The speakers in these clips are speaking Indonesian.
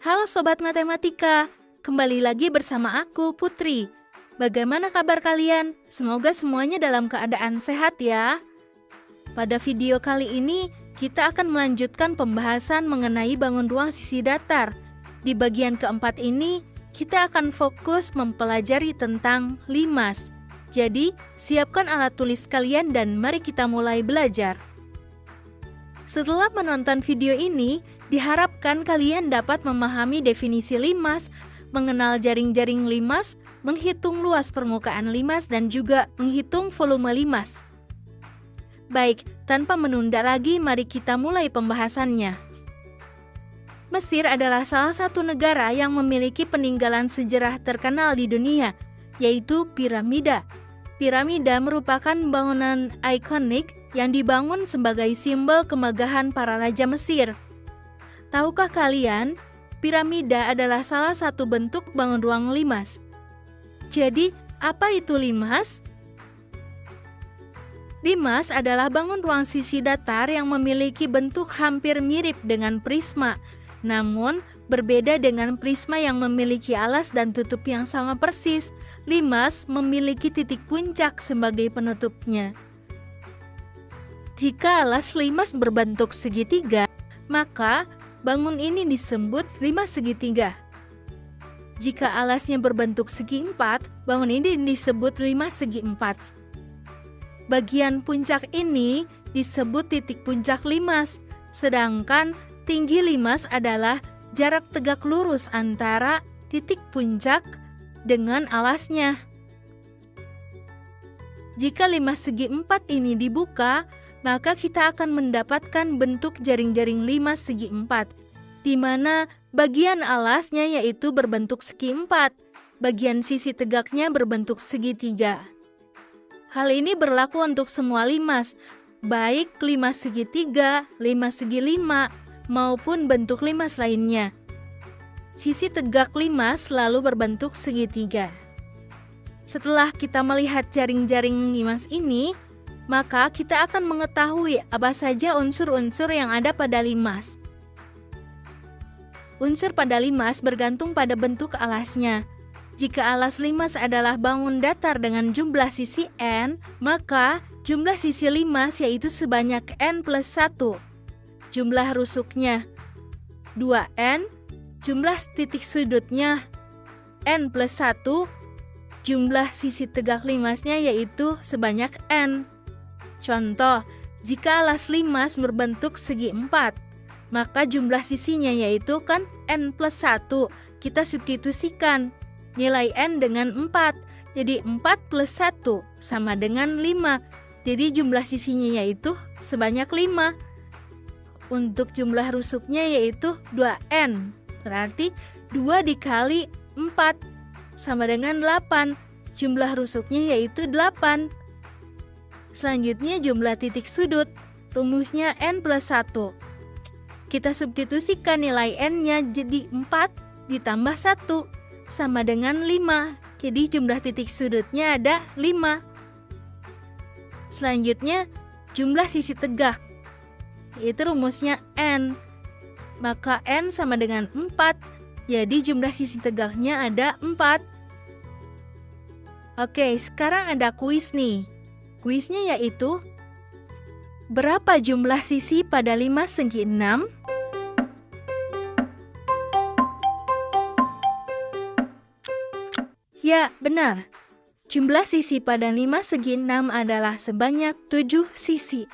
Halo Sobat Matematika, kembali lagi bersama aku, Putri. Bagaimana kabar kalian? Semoga semuanya dalam keadaan sehat ya. Pada video kali ini, kita akan melanjutkan pembahasan mengenai bangun ruang sisi datar. Di bagian keempat ini, kita akan fokus mempelajari tentang limas. Jadi, siapkan alat tulis kalian dan mari kita mulai belajar. Setelah menonton video ini, diharapkan kalian dapat memahami definisi limas, mengenal jaring-jaring limas, menghitung luas permukaan limas, dan juga menghitung volume limas. Baik, tanpa menunda lagi, mari kita mulai pembahasannya. Mesir adalah salah satu negara yang memiliki peninggalan sejarah terkenal di dunia, yaitu piramida. Piramida merupakan bangunan ikonik yang dibangun sebagai simbol kemegahan para raja Mesir. Tahukah kalian, piramida adalah salah satu bentuk bangun ruang limas. Jadi, apa itu limas? Limas adalah bangun ruang sisi datar yang memiliki bentuk hampir mirip dengan prisma, namun berbeda dengan prisma yang memiliki alas dan tutup yang sama persis. Limas memiliki titik puncak sebagai penutupnya. Jika alas limas berbentuk segitiga, maka bangun ini disebut limas segitiga. Jika alasnya berbentuk segi empat, bangun ini disebut limas segi empat. Bagian puncak ini disebut titik puncak limas, sedangkan tinggi limas adalah jarak tegak lurus antara titik puncak dengan alasnya. Jika limas segi empat ini dibuka, maka kita akan mendapatkan bentuk jaring-jaring limas segi empat, di mana bagian alasnya yaitu berbentuk segi empat, bagian sisi tegaknya berbentuk segitiga. Hal ini berlaku untuk semua limas, baik limas segitiga, limas segi lima, maupun bentuk limas lainnya. Sisi tegak limas selalu berbentuk segitiga. Setelah kita melihat jaring-jaring limas ini, maka kita akan mengetahui apa saja unsur-unsur yang ada pada limas. Unsur pada limas bergantung pada bentuk alasnya. Jika alas limas adalah bangun datar dengan jumlah sisi n, maka jumlah sisi limas yaitu sebanyak n plus 1. Jumlah rusuknya 2n, jumlah titik sudutnya n plus 1, jumlah sisi tegak limasnya yaitu sebanyak n. Contoh, jika alas limas berbentuk segi 4, maka jumlah sisinya yaitu kan n plus 1. Kita substitusikan nilai n dengan 4, jadi 4 plus 1 sama dengan 5. Jadi jumlah sisinya yaitu sebanyak 5. Untuk jumlah rusuknya yaitu 2n, berarti 2 dikali 4 sama dengan 8. Jumlah rusuknya yaitu 8. Selanjutnya jumlah titik sudut, rumusnya n plus 1. Kita substitusikan nilai n-nya jadi 4 ditambah 1 sama dengan 5. Jadi jumlah titik sudutnya ada 5. Selanjutnya jumlah sisi tegak, yaitu rumusnya n. Maka n sama dengan 4, jadi jumlah sisi tegaknya ada 4. Oke, sekarang ada kuis nih. Kuisnya yaitu, berapa jumlah sisi pada limas segi 6? Ya, benar. Jumlah sisi pada limas segi 6 adalah sebanyak 7 sisi.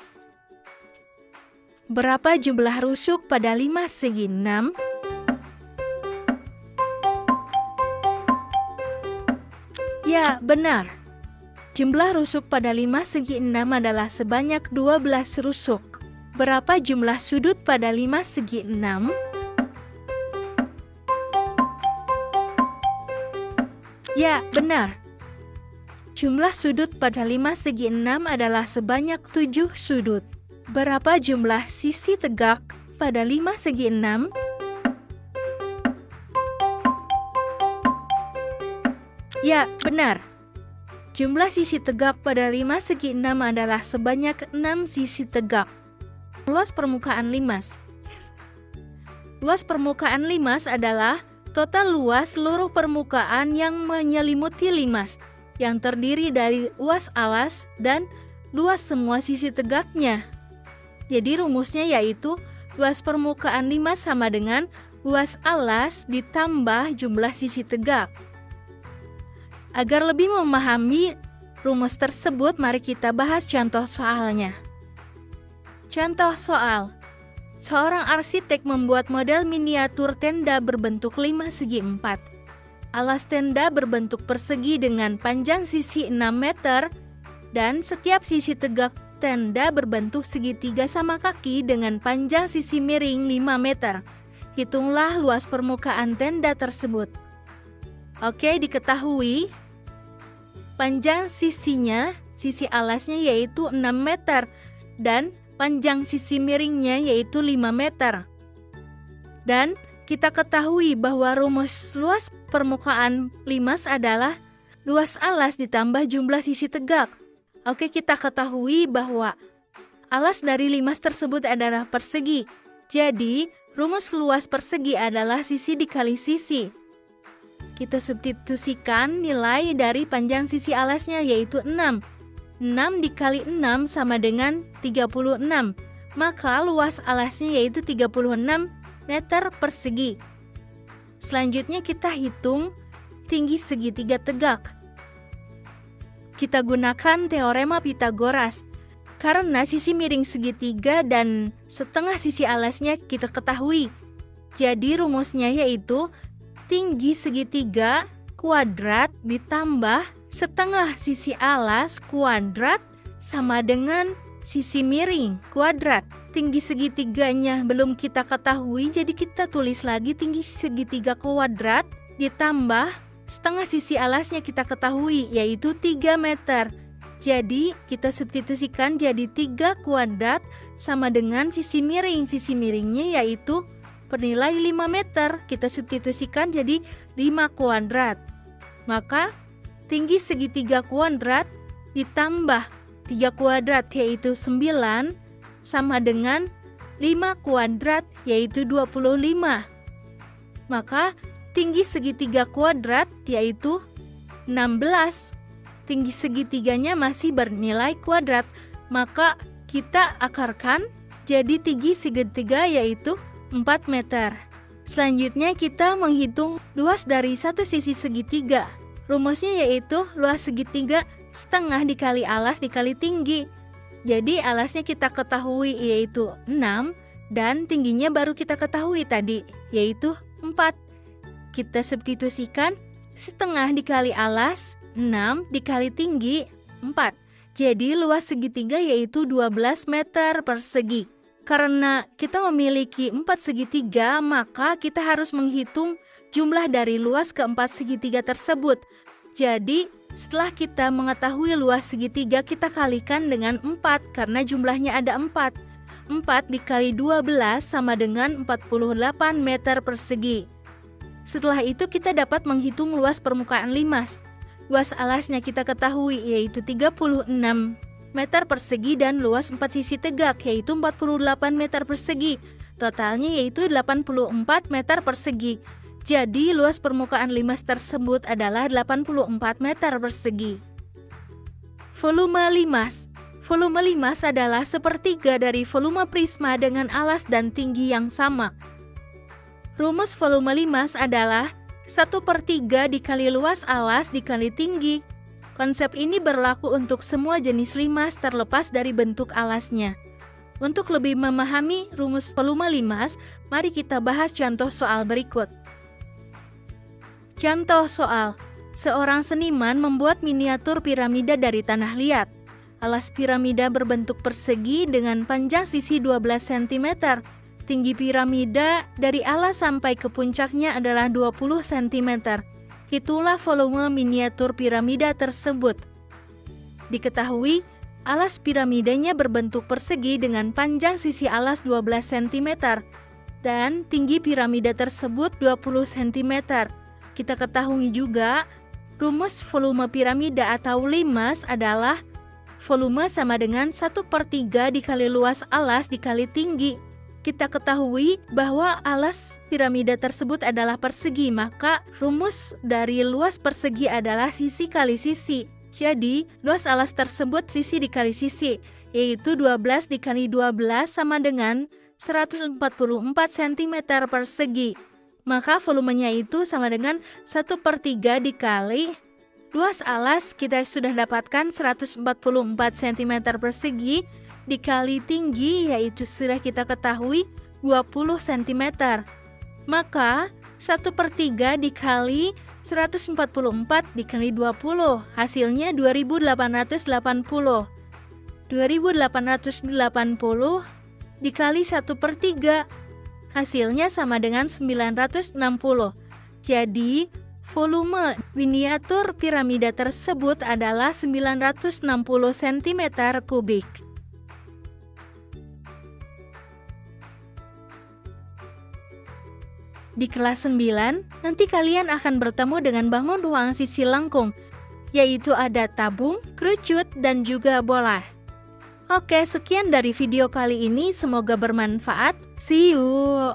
Berapa jumlah rusuk pada limas segi 6? Ya, benar. Jumlah rusuk pada limas segi 6 adalah sebanyak 12 rusuk. Berapa jumlah sudut pada limas segi 6? Ya, benar. Jumlah sudut pada limas segi 6 adalah sebanyak 7 sudut. Berapa jumlah sisi tegak pada limas segi 6? Ya, benar. Jumlah sisi tegak pada limas segi 6 adalah sebanyak 6 sisi tegak. Luas permukaan limas. Luas permukaan limas adalah total luas seluruh permukaan yang menyelimuti limas, yang terdiri dari luas alas dan luas semua sisi tegaknya. Jadi rumusnya yaitu luas permukaan limas sama dengan luas alas ditambah jumlah sisi tegak. Agar lebih memahami rumus tersebut, mari kita bahas contoh soalnya. Contoh soal. Seorang arsitek membuat model miniatur tenda berbentuk 5 segi 4. Alas tenda berbentuk persegi dengan panjang sisi 6 meter dan setiap sisi tegak tenda berbentuk segitiga sama kaki dengan panjang sisi miring 5 meter. Hitunglah luas permukaan tenda tersebut. Oke, diketahui panjang sisinya, sisi alasnya yaitu 6 meter dan panjang sisi miringnya yaitu 5 meter. Dan kita ketahui bahwa rumus luas permukaan limas adalah luas alas ditambah jumlah sisi tegak. Oke, kita ketahui bahwa alas dari limas tersebut adalah persegi. Jadi, rumus luas persegi adalah sisi dikali sisi. Kita substitusikan nilai dari panjang sisi alasnya yaitu 6. 6 dikali 6 sama dengan 36. Maka luas alasnya yaitu 36 meter persegi. Selanjutnya kita hitung tinggi segitiga tegak. Kita gunakan teorema Pythagoras. Karena sisi miring segitiga dan setengah sisi alasnya kita ketahui. Jadi rumusnya yaitu tinggi segitiga kuadrat ditambah setengah sisi alas kuadrat sama dengan sisi miring kuadrat. Tinggi segitiganya belum kita ketahui, jadi kita tulis lagi tinggi segitiga kuadrat ditambah setengah sisi alasnya kita ketahui yaitu 3 meter. Jadi kita substitusikan jadi 3 kuadrat sama dengan sisi miring. Sisi miringnya yaitu bernilai 5 meter. Kita substitusikan jadi 5 kuadrat. Maka tinggi segitiga kuadrat ditambah 3 kuadrat yaitu 9 sama dengan 5 kuadrat yaitu 25. Maka tinggi segitiga kuadrat yaitu 16. Tinggi segitiganya masih bernilai kuadrat. Maka kita akarkan jadi tinggi segitiga yaitu 4 meter. Selanjutnya kita menghitung luas dari satu sisi segitiga. Rumusnya yaitu luas segitiga setengah dikali alas dikali tinggi. Jadi alasnya kita ketahui yaitu 6 dan tingginya baru kita ketahui tadi yaitu 4. Kita substitusikan setengah dikali alas 6 dikali tinggi 4. Jadi luas segitiga yaitu 12 meter persegi. Karena kita memiliki 4 segitiga, maka kita harus menghitung jumlah dari luas keempat segitiga tersebut. Jadi, setelah kita mengetahui luas segitiga, kita kalikan dengan 4 karena jumlahnya ada 4. 4 dikali 12 sama dengan 48 meter persegi. Setelah itu kita dapat menghitung luas permukaan limas. Luas alasnya kita ketahui yaitu 36 meter persegi dan luas 4 sisi tegak yaitu 48 meter persegi. Totalnya yaitu 84 meter persegi. Jadi luas permukaan limas tersebut adalah 84 meter persegi. Volume limas. Volume limas adalah sepertiga dari volume prisma dengan alas dan tinggi yang sama. Rumus volume limas adalah 1/3 dikali luas alas dikali tinggi. Konsep ini berlaku untuk semua jenis limas terlepas dari bentuk alasnya. Untuk lebih memahami rumus volume limas, mari kita bahas contoh soal berikut. Contoh soal. Seorang seniman membuat miniatur piramida dari tanah liat. Alas piramida berbentuk persegi dengan panjang sisi 12 cm. Tinggi piramida dari alas sampai ke puncaknya adalah 20 cm. Hitunglah volume miniatur piramida tersebut. Diketahui, alas piramidanya berbentuk persegi dengan panjang sisi alas 12 cm dan tinggi piramida tersebut 20 cm. Kita ketahui juga, rumus volume piramida atau limas adalah volume sama dengan 1/3 dikali luas alas dikali tinggi. kita ketahui bahwa alas piramida tersebut adalah persegi, maka rumus dari luas persegi adalah sisi kali sisi. Jadi, luas alas tersebut sisi dikali sisi, yaitu 12 dikali 12 sama dengan 144 cm persegi. Maka volumenya itu sama dengan 1/3 dikali luas alas, kita sudah dapatkan 144 cm persegi, dikali tinggi, yaitu sudah kita ketahui 20 cm. Maka 1/3 dikali 144 dikali 20, hasilnya 2880. 2880 dikali 1/3, hasilnya sama dengan 960. Jadi, volume miniatur piramida tersebut adalah 960 cm kubik. Di kelas 9, nanti kalian akan bertemu dengan bangun ruang sisi lengkung, yaitu ada tabung, kerucut, dan juga bola. Oke, sekian dari video kali ini, semoga bermanfaat. See you!